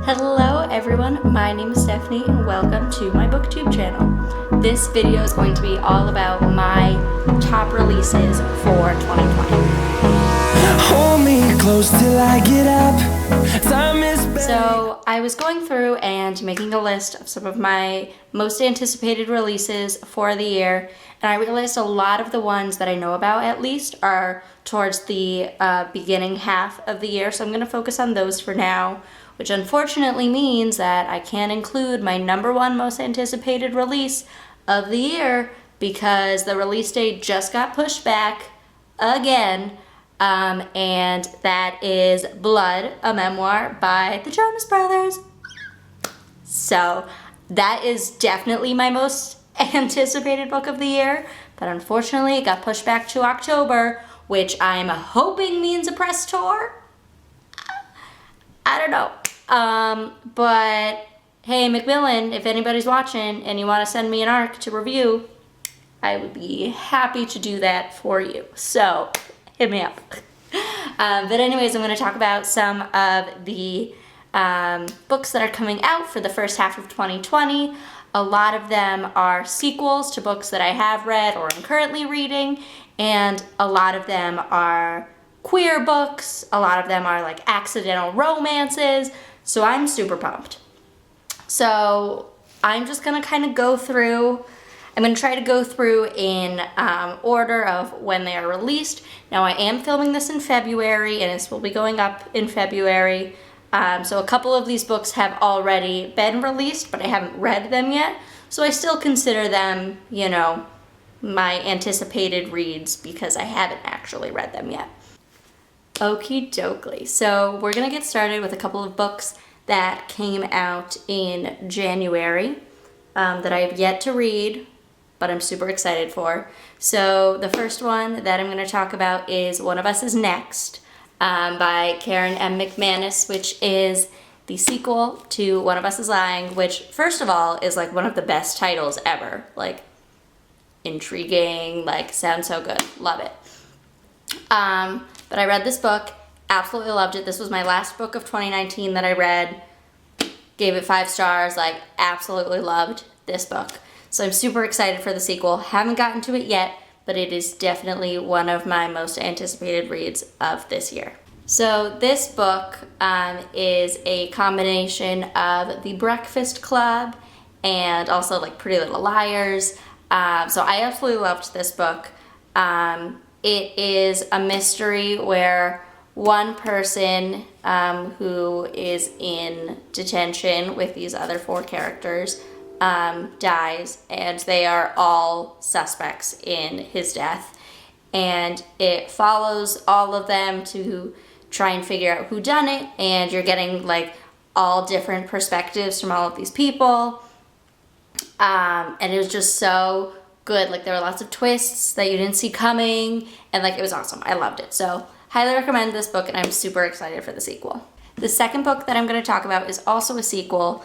Hello everyone, my name is Stephanie and welcome to my booktube channel. This video is going to be all about my top releases for 2020. Hold me close till I get up. Time is So I was going through and making a list of some of my most anticipated releases for the year, and I realized a lot of the ones that I know about at least are towards the beginning half of the year, so I'm going to focus on those for now, which unfortunately means that I can't include my number one most anticipated release of the year because the release date just got pushed back again. And that is Blood, a memoir by the Jonas Brothers. So that is definitely my most anticipated book of the year, but unfortunately it got pushed back to October, which I'm hoping means a press tour. I don't know. But hey, Macmillan, if anybody's watching and you want to send me an ARC to review, I would be happy to do that for you. So hit me up. But anyways, I'm going to talk about some of the books that are coming out for the first half of 2020. A lot of them are sequels to books that I have read or am currently reading, and a lot of them are queer books. A lot of them are like accidental romances. So I'm super pumped. So I'm just going to kind of go through. I'm going to try to go through in order of when they are released. Now I am filming this in February and this will be going up in February. So a couple of these books have already been released, but I haven't read them yet. So I still consider them, you know, my anticipated reads because I haven't actually read them yet. Okie dokie. So we're going to get started with a couple of books that came out in January that I have yet to read, but I'm super excited for. So the first one that I'm going to talk about is One of Us is Next by Karen M. McManus, which is the sequel to One of Us is Lying, which first of all is like one of the best titles ever. Like intriguing, like sounds so good. Love it. But I read this book, absolutely loved it. This was my last book of 2019 that I read. Gave it 5 stars, like absolutely loved this book. So I'm super excited for the sequel. Haven't gotten to it yet, but it is definitely one of my most anticipated reads of this year. So this book is a combination of The Breakfast Club and also like Pretty Little Liars. So I absolutely loved this book. It is a mystery where one person who is in detention with these other 4 characters dies, and they are all suspects in his death. And it follows all of them to try and figure out who done it, and you're getting like all different perspectives from all of these people. And it was just so good. Like there were lots of twists that you didn't see coming, and like it was awesome. I loved it. So highly recommend this book, and I'm super excited for the sequel. The second book that I'm going to talk about is also a sequel.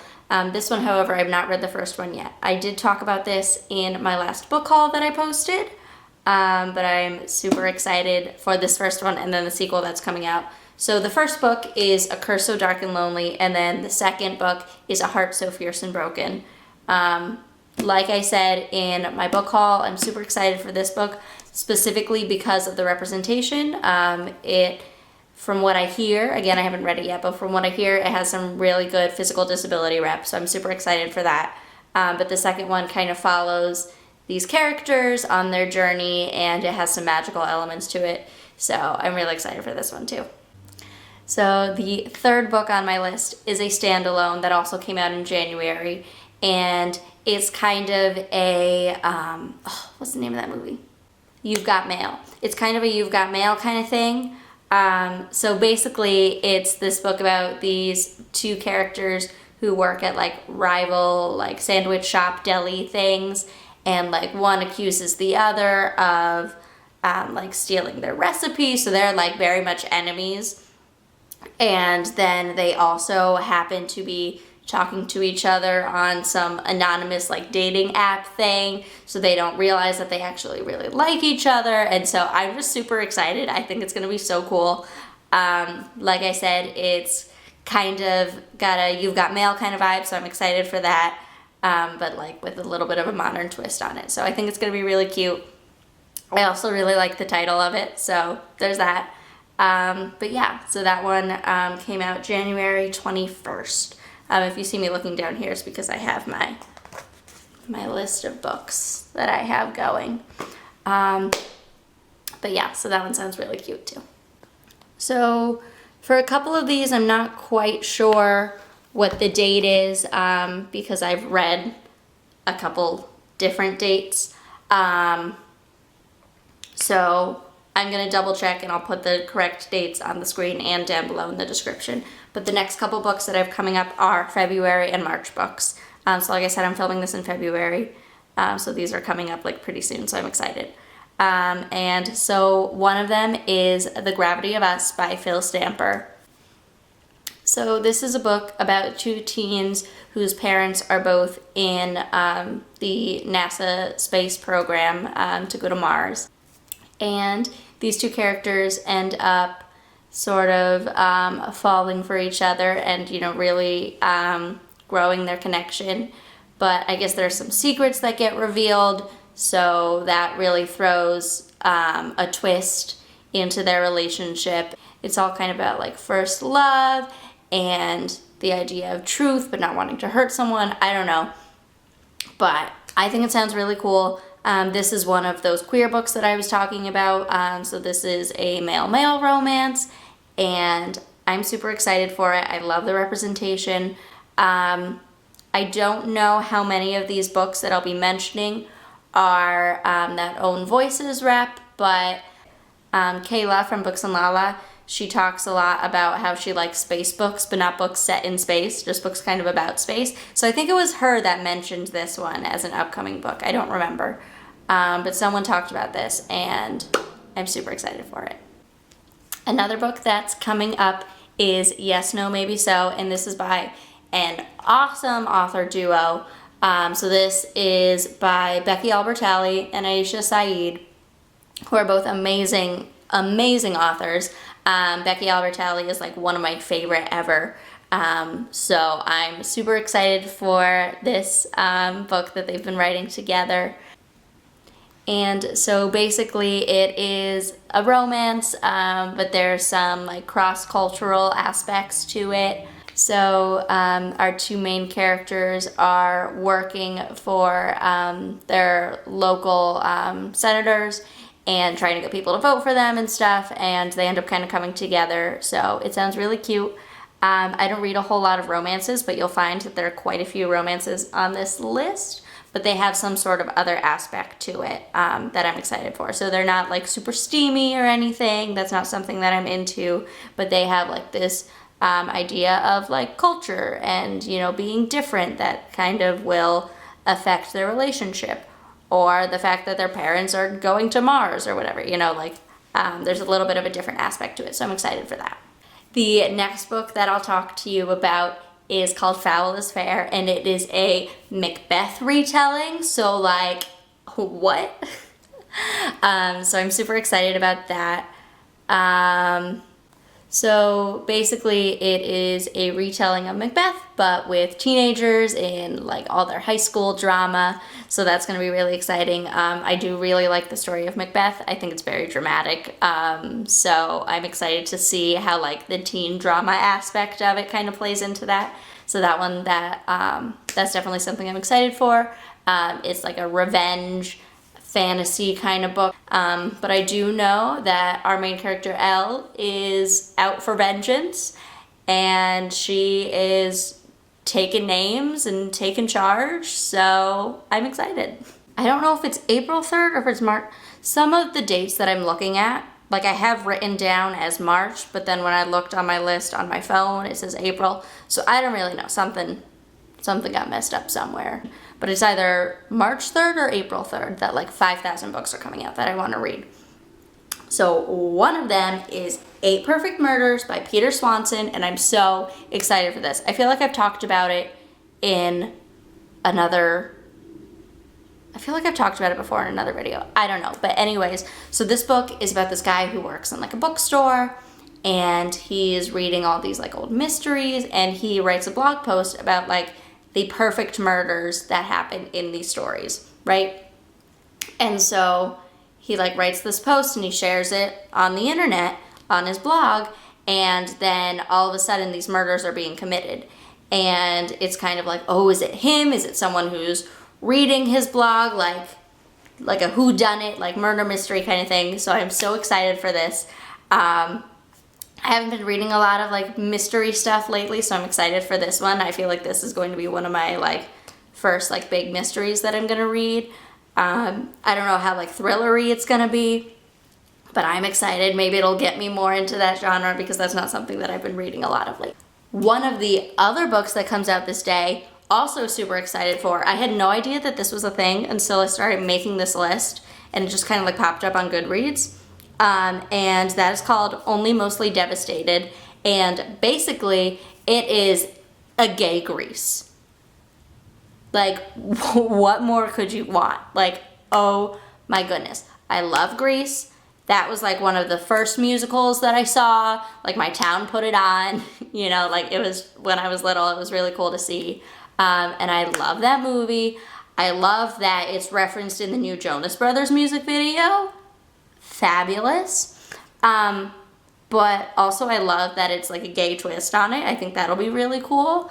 This one, however, I've not read the first one yet. I did talk about this in my last book haul that I posted, but I'm super excited for this first one and then the sequel that's coming out. So the first book is A Curse So Dark and Lonely, and then the second book is A Heart So Fierce and Broken. Like I said in my book haul, I'm super excited for this book, specifically because of the representation. From what I hear, again, I haven't read it yet, but from what I hear, it has some really good physical disability rep, so I'm super excited for that. But the second one kind of follows these characters on their journey, and it has some magical elements to it, so I'm really excited for this one too. So the third book on my list is a standalone that also came out in January, and it's kind of a, what's the name of that movie? You've Got Mail. It's kind of a You've Got Mail kind of thing. So basically it's this book about these 2 characters who work at like rival like sandwich shop deli things, and like one accuses the other of like stealing their recipe, so they're like very much enemies. And then they also happen to be talking to each other on some anonymous like dating app thing, so they don't realize that they actually really like each other. And so I'm just super excited. I think it's gonna be so cool. Like I said, it's kind of got a You've Got Mail kind of vibe, so I'm excited for that, but like with a little bit of a modern twist on it. So I think it's going to be really cute. I also really like the title of it, so there's that. But yeah, so that one came out January 21st. If you see me looking down here, it's because I have my list of books that I have going. But yeah, so that one sounds really cute too. So for a couple of these, I'm not quite sure what the date is, because I've read a couple different dates. So I'm going to double check and I'll put the correct dates on the screen and down below in the description. But the next couple books that I have coming up are February and March books. So like I said, I'm filming this in February. So these are coming up like pretty soon, so I'm excited. And so one of them is The Gravity of Us by Phil Stamper. So this is a book about two teens whose parents are both in the NASA space program to go to Mars. And these two characters end up sort of falling for each other and, you know, really growing their connection. But I guess there's some secrets that get revealed, so that really throws a twist into their relationship. It's all kind of about like first love and the idea of truth but not wanting to hurt someone. I don't know. But I think it sounds really cool. This is one of those queer books that I was talking about. So this is a male-male romance, and I'm super excited for it. I love the representation. I don't know how many of these books that I'll be mentioning are that Own Voices rep, but Kayla from Books and Lala, she talks a lot about how she likes space books, but not books set in space, just books kind of about space. So I think it was her that mentioned this one as an upcoming book. I don't remember. But someone talked about this, and I'm super excited for it. Another book that's coming up is Yes, No, Maybe So, and this is by an awesome author duo. So this is by Becky Albertalli and Aisha Saeed, who are both amazing authors. Becky Albertalli is like one of my favorite ever. So I'm super excited for this book that they've been writing together. And so basically it is a romance, but there's some like cross-cultural aspects to it. So our two main characters are working for their local senators and trying to get people to vote for them and stuff, and they end up kind of coming together. So it sounds really cute. I don't read a whole lot of romances, but you'll find that there are quite a few romances on this list, but they have some sort of other aspect to it that I'm excited for. So they're not like super steamy or anything. That's not something that I'm into, but they have like this idea of like culture and, you know, being different that kind of will affect their relationship, or the fact that their parents are going to Mars or whatever, you know, like there's a little bit of a different aspect to it. So I'm excited for that. The next book that I'll talk to you about is called Foul is Fair, and it is a Macbeth retelling. So like, what? So I'm super excited about that. So basically it is a retelling of Macbeth, but with teenagers in like all their high school drama. So that's going to be really exciting. I do really like the story of Macbeth. I think it's very dramatic. So I'm excited to see how like the teen drama aspect of it kind of plays into that. So that one, that's definitely something I'm excited for. It's like a revenge fantasy kind of book. But I do know that our main character, Elle, is out for vengeance, and she is taking names and taking charge, so I'm excited. I don't know if it's April 3rd or if it's March. Some of the dates that I'm looking at, like I have written down as March, but then when I looked on my list on my phone, it says April. So I don't really know. Something got messed up somewhere. But it's either March 3rd or April 3rd that like 5,000 books are coming out that I want to read. So one of them is 8 Perfect Murders by Peter Swanson, and I'm so excited for this. I feel like I've talked about it before in another video. I don't know. But anyways, so this book is about this guy who works in like a bookstore, and he's reading all these like old mysteries, and he writes a blog post about like the perfect murders that happen in these stories, right? And so he like writes this post and he shares it on the internet on his blog, and then all of a sudden these murders are being committed. And it's kind of like, oh, is it him? Is it someone who's reading his blog, like a whodunit, like murder mystery kind of thing? So I'm so excited for this. I haven't been reading a lot of like mystery stuff lately, so I'm excited for this one. I feel like this is going to be one of my like first like big mysteries that I'm gonna read. I don't know how like thrillery it's gonna be, but I'm excited. Maybe it'll get me more into that genre because that's not something that I've been reading a lot of lately. One of the other books that comes out this day, also super excited for. I had no idea that this was a thing until I started making this list, and it just kind of like popped up on Goodreads. And that is called Only Mostly Devastated, and basically it is a gay Grease. Like, what more could you want? Like, oh my goodness. I love Grease. That was like one of the first musicals that I saw. Like my town put it on, you know, like it was when I was little, it was really cool to see. And I love that movie. I love that it's referenced in the new Jonas Brothers music video. Fabulous. But also I love that it's like a gay twist on it. I think that'll be really cool,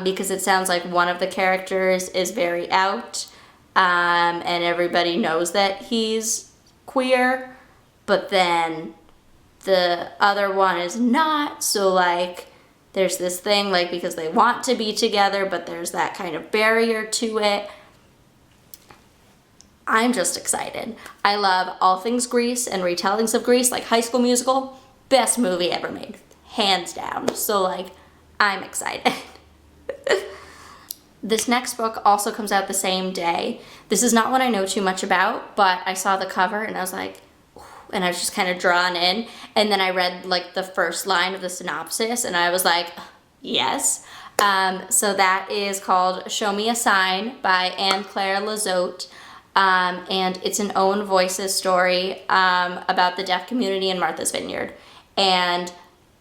because it sounds like one of the characters is very out, and everybody knows that he's queer, but then the other one is not. So like there's this thing like because they want to be together, but there's that kind of barrier to it. I'm just excited. I love all things Grease and retellings of Grease, like High School Musical, best movie ever made, hands down. So like, I'm excited. This next book also comes out the same day. This is not one I know too much about, but I saw the cover and I was like, ooh, and I was just kind of drawn in. And then I read like the first line of the synopsis and I was like, yes. So that is called Show Me a Sign by Anne-Claire Lazotte. And it's an Own Voices story about the deaf community in Martha's Vineyard. And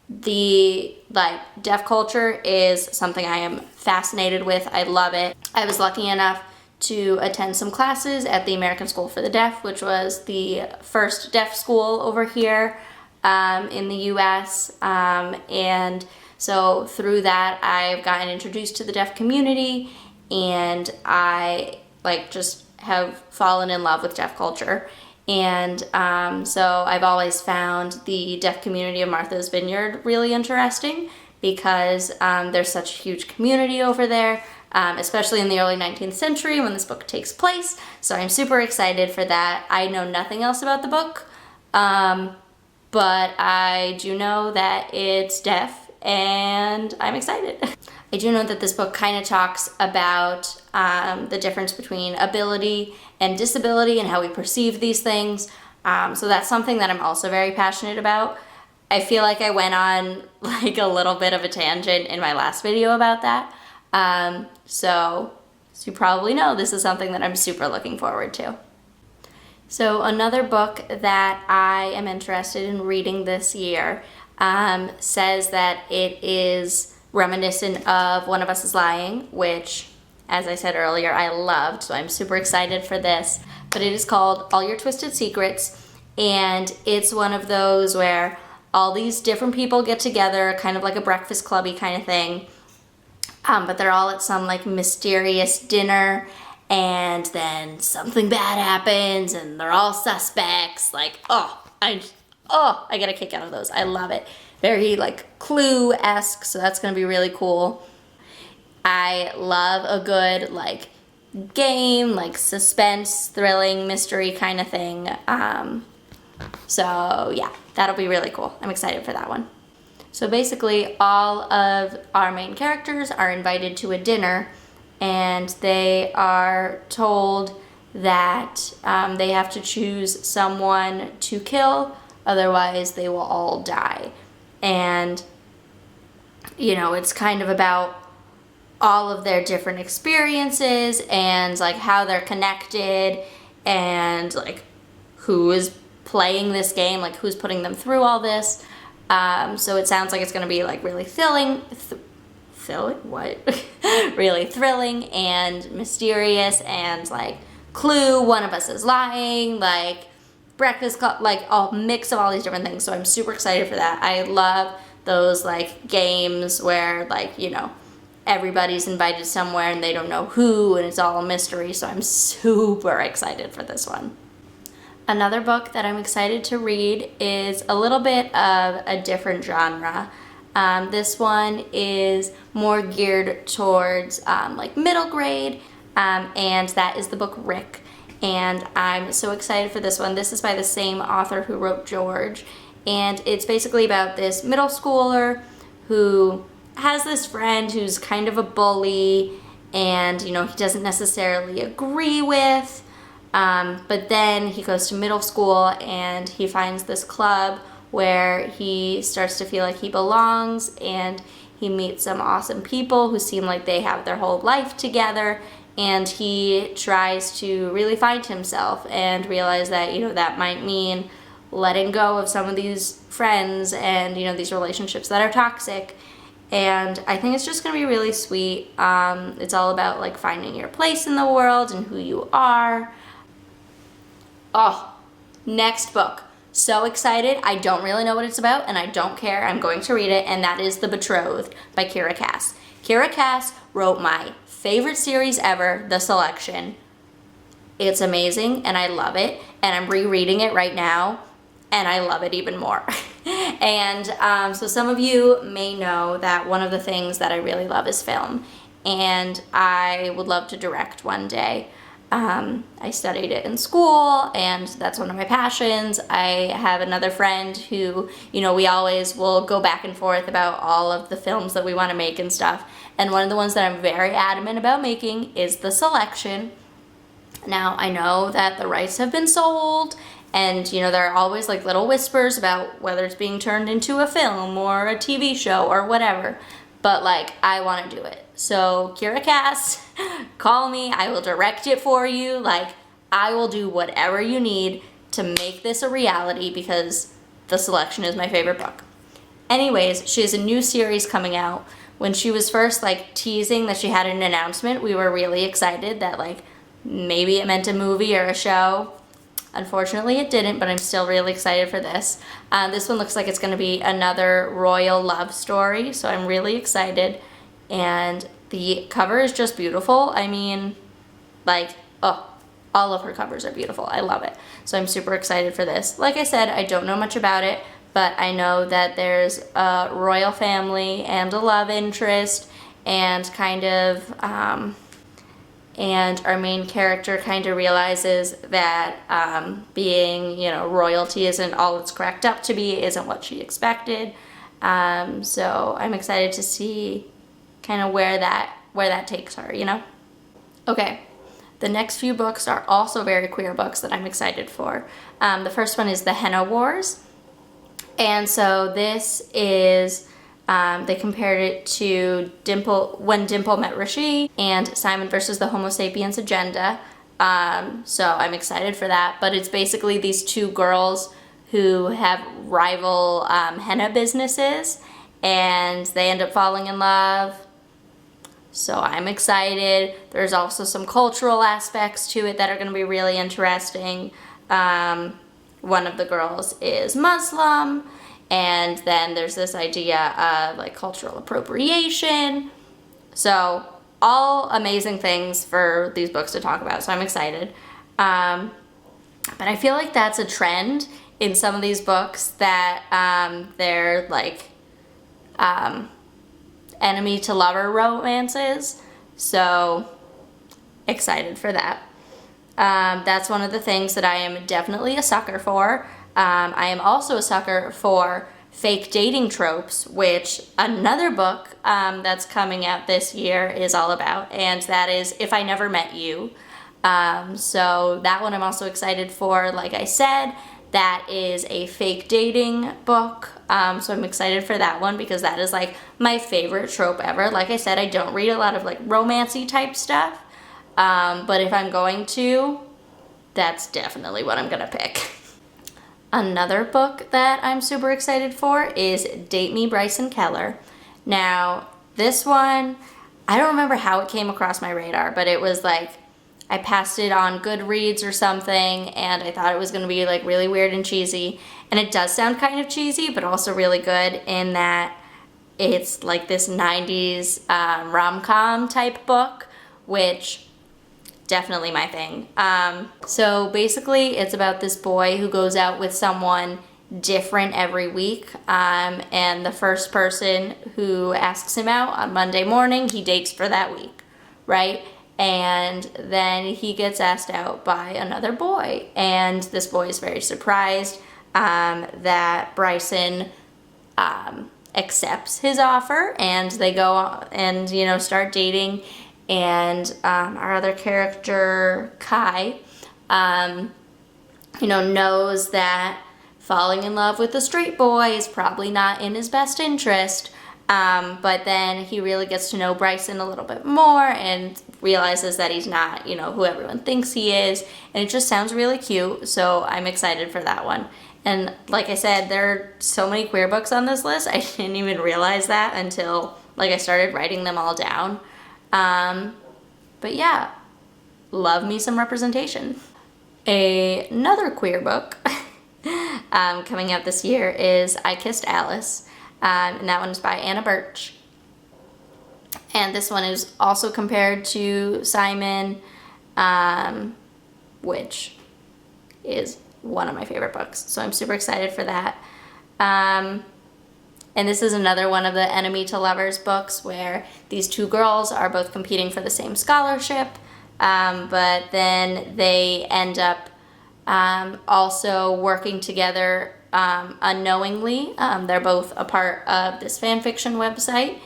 the like deaf culture is something I am fascinated with. I love it. I was lucky enough to attend some classes at the American School for the Deaf, which was the first deaf school over here in the US. And so through that, I've gotten introduced to the deaf community, and I like just have fallen in love with deaf culture. And so I've always found the deaf community of Martha's Vineyard really interesting because there's such a huge community over there, especially in the early 19th century when this book takes place. So I'm super excited for that. I know nothing else about the book, but I do know that it's deaf, and I'm excited. I do know that this book kind of talks about the difference between ability and disability and how we perceive these things. So that's something that I'm also very passionate about. I feel like I went on like a little bit of a tangent in my last video about that. So as you probably know, this is something that I'm super looking forward to. So another book that I am interested in reading this year says that it is reminiscent of One of Us is Lying, which, as I said earlier, I loved, so I'm super excited for this. But it is called All Your Twisted Secrets, and it's one of those where all these different people get together, kind of like a Breakfast Clubby kind of thing, but they're all at some like mysterious dinner, and then something bad happens, and they're all suspects. Like, I get a kick out of those. I love it. Very like Clue-esque, so that's gonna be really cool. I love a good like game, like suspense, thrilling, mystery kind of thing. So yeah, that'll be really cool. I'm excited for that one. So basically all of our main characters are invited to a dinner, and they are told that they have to choose someone to kill, otherwise they will all die. And, you know, it's kind of about all of their different experiences and like how they're connected and like who is playing this game, like who's putting them through all this. So it sounds like it's going to be like really really thrilling and mysterious, and like Clue, One of Us is Lying, like Breakfast Club, like a mix of all these different things. So I'm super excited for that. I love those like games where like, you know, everybody's invited somewhere and they don't know who, and it's all a mystery. So I'm super excited for this one. Another book that I'm excited to read is a little bit of a different genre. This one is more geared towards like middle grade, and that is the book Rick. And I'm so excited for this one. This is by the same author who wrote George, and it's basically about this middle schooler who has this friend who's kind of a bully, and you know, he doesn't necessarily agree with. But then he goes to middle school and he finds this club where he starts to feel like he belongs, and he meets some awesome people who seem like they have their whole life together, and he tries to really find himself and realize that, you know, that might mean letting go of some of these friends and, you know, these relationships that are toxic. And I think it's just going to be really sweet. It's all about like finding your place in the world and who you are. Oh, next book. So excited. I don't really know what it's about, and I don't care. I'm going to read it, and that is The Betrothed by Kiera Cass. Kiera Cass wrote my favorite series ever, The Selection. It's amazing, and I love it, and I'm rereading it right now, and I love it even more. And so some of you may know that one of the things that I really love is film, and I would love to direct one day. I studied it in school, and that's one of my passions. I have another friend who, you know, we always will go back and forth about all of the films that we want to make and stuff. And one of the ones that I'm very adamant about making is The Selection. Now, I know that the rights have been sold, and, you know, there are always like little whispers about whether it's being turned into a film or a TV show or whatever. But like, I want to do it. So Kiera Cass, call me. I will direct it for you. Like, I will do whatever you need to make this a reality, because The Selection is my favorite book. Anyways, she has a new series coming out. When she was first like teasing that she had an announcement, we were really excited that like maybe it meant a movie or a show. Unfortunately, it didn't, but I'm still really excited for this. This one looks like it's going to be another royal love story, so I'm really excited. And the cover is just beautiful. I mean, like, oh, all of her covers are beautiful. I love it. So I'm super excited for this. Like I said, I don't know much about it, but I know that there's a royal family and a love interest, and kind of... and our main character kind of realizes that being, you know, royalty isn't all it's cracked up to be, isn't what she expected. So I'm excited to see kind of where that takes her, you know? Okay, the next few books are also very queer books that I'm excited for. The first one is The Henna Wars. And so this is... they compared it to When Dimple Met Rishi and Simon versus the Homo Sapiens Agenda. So I'm excited for that. But it's basically these two girls who have rival henna businesses, and they end up falling in love. So I'm excited. There's also some cultural aspects to it that are going to be really interesting. One of the girls is Muslim. And then there's this idea of like cultural appropriation. So all amazing things for these books to talk about. So I'm excited. But I feel like that's a trend in some of these books, that they're like enemy to lover romances. So excited for that. That's one of the things that I am definitely a sucker for. I am also a sucker for fake dating tropes, which another book that's coming out this year is all about, and that is If I Never Met You. So that one I'm also excited for. Like I said, that is a fake dating book, so I'm excited for that one, because that is like my favorite trope ever. Like I said, I don't read a lot of like romancy type stuff, but if I'm going to, that's definitely what I'm gonna pick. Another book that I'm super excited for is Date Me, Bryson Keller. Now, this one, I don't remember how it came across my radar, but it was like, I passed it on Goodreads or something, and I thought it was gonna be like really weird and cheesy. And it does sound kind of cheesy, but also really good in that it's like this 90s rom-com type book, which definitely my thing. So basically it's about this boy who goes out with someone different every week, and the first person who asks him out on Monday morning, he dates for that week, right? And then he gets asked out by another boy, and this boy is very surprised that Bryson accepts his offer, and they go and, you know, start dating. And our other character, Kai, you know, knows that falling in love with a straight boy is probably not in his best interest, but then he really gets to know Bryson a little bit more and realizes that he's not, you know, who everyone thinks he is, and it just sounds really cute, so I'm excited for that one. And like I said, there are so many queer books on this list, I didn't even realize that until like I started writing them all down. But yeah, love me some representation. Another queer book coming out this year is I Kissed Alice, and that one is by Anna Birch. And this one is also compared to Simon, which is one of my favorite books. So I'm super excited for that. And this is another one of the Enemy to Lovers books where these two girls are both competing for the same scholarship, but then they end up also working together unknowingly. They're both a part of this fan fiction website,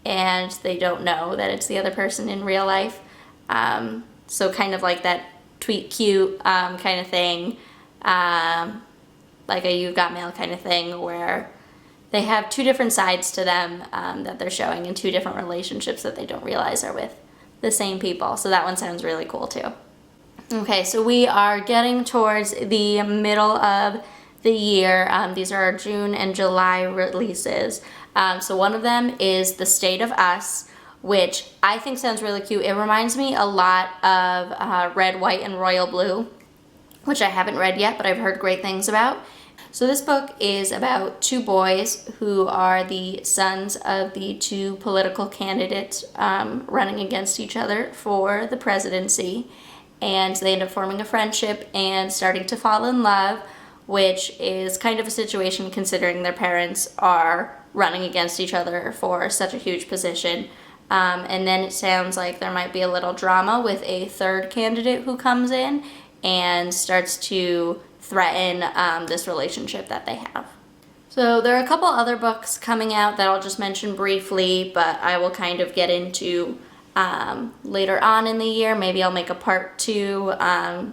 and they don't know that it's the other person in real life. So kind of like that tweet cute kind of thing, like a You Got Mail kind of thing, where they have two different sides to them that they're showing, and two different relationships that they don't realize are with the same people. So that one sounds really cool too. Okay, so we are getting towards the middle of the year. These are our June and July releases. So one of them is The State of Us, which I think sounds really cute. It reminds me a lot of Red, White, and Royal Blue, which I haven't read yet, but I've heard great things about. So this book is about two boys who are the sons of the two political candidates running against each other for the presidency. And they end up forming a friendship and starting to fall in love, which is kind of a situation considering their parents are running against each other for such a huge position. And then it sounds like there might be a little drama with a third candidate who comes in and starts to threaten this relationship that they have. So there are a couple other books coming out that I'll just mention briefly, but I will kind of get into later on in the year. Maybe I'll make a part 2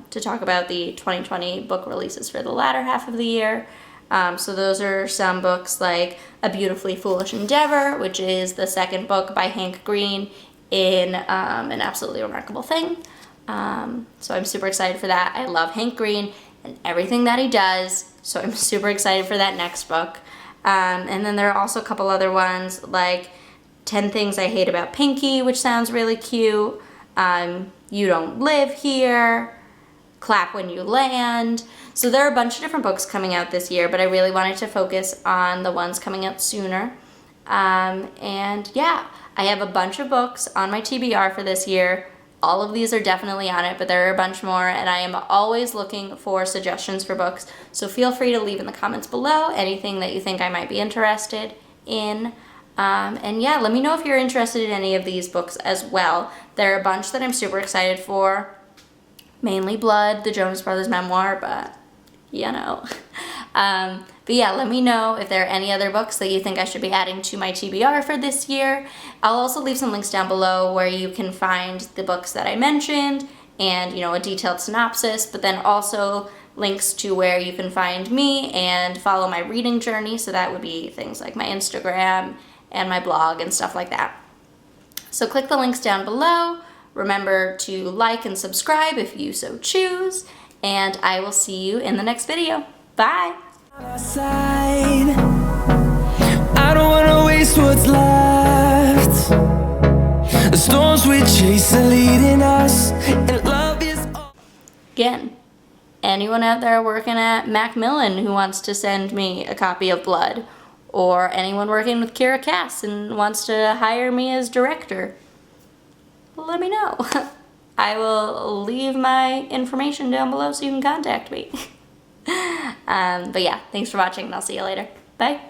to talk about the 2020 book releases for the latter half of the year. So those are some books like A Beautifully Foolish Endeavor, which is the second book by Hank Green in An Absolutely Remarkable Thing. So I'm super excited for that. I love Hank Green and everything that he does, so I'm super excited for that next book. And then there are also a couple other ones like 10 Things I Hate About Pinky, which sounds really cute. You Don't Live Here, Clap When You Land. So there are a bunch of different books coming out this year, but I really wanted to focus on the ones coming out sooner. And yeah, I have a bunch of books on my TBR for this year. All of these are definitely on it, but there are a bunch more, and I am always looking for suggestions for books. So feel free to leave in the comments below anything that you think I might be interested in. And yeah, let me know if you're interested in any of these books as well. There are a bunch that I'm super excited for. Mainly Blood, the Jonas Brothers memoir, but you know. But yeah, let me know if there are any other books that you think I should be adding to my TBR for this year. I'll also leave some links down below where you can find the books that I mentioned and, you know, a detailed synopsis, but then also links to where you can find me and follow my reading journey. So that would be things like my Instagram and my blog and stuff like that. So click the links down below. Remember to like and subscribe if you so choose, and I will see you in the next video. Bye! our side. I don't wanna waste what's left. The storms we chase are leading us, and love is all. Again, anyone out there working at Macmillan who wants to send me a copy of Blood, or anyone working with Kira Cass and wants to hire me as director, let me know. I will leave my information down below so you can contact me. But yeah, thanks for watching and I'll see you later. Bye.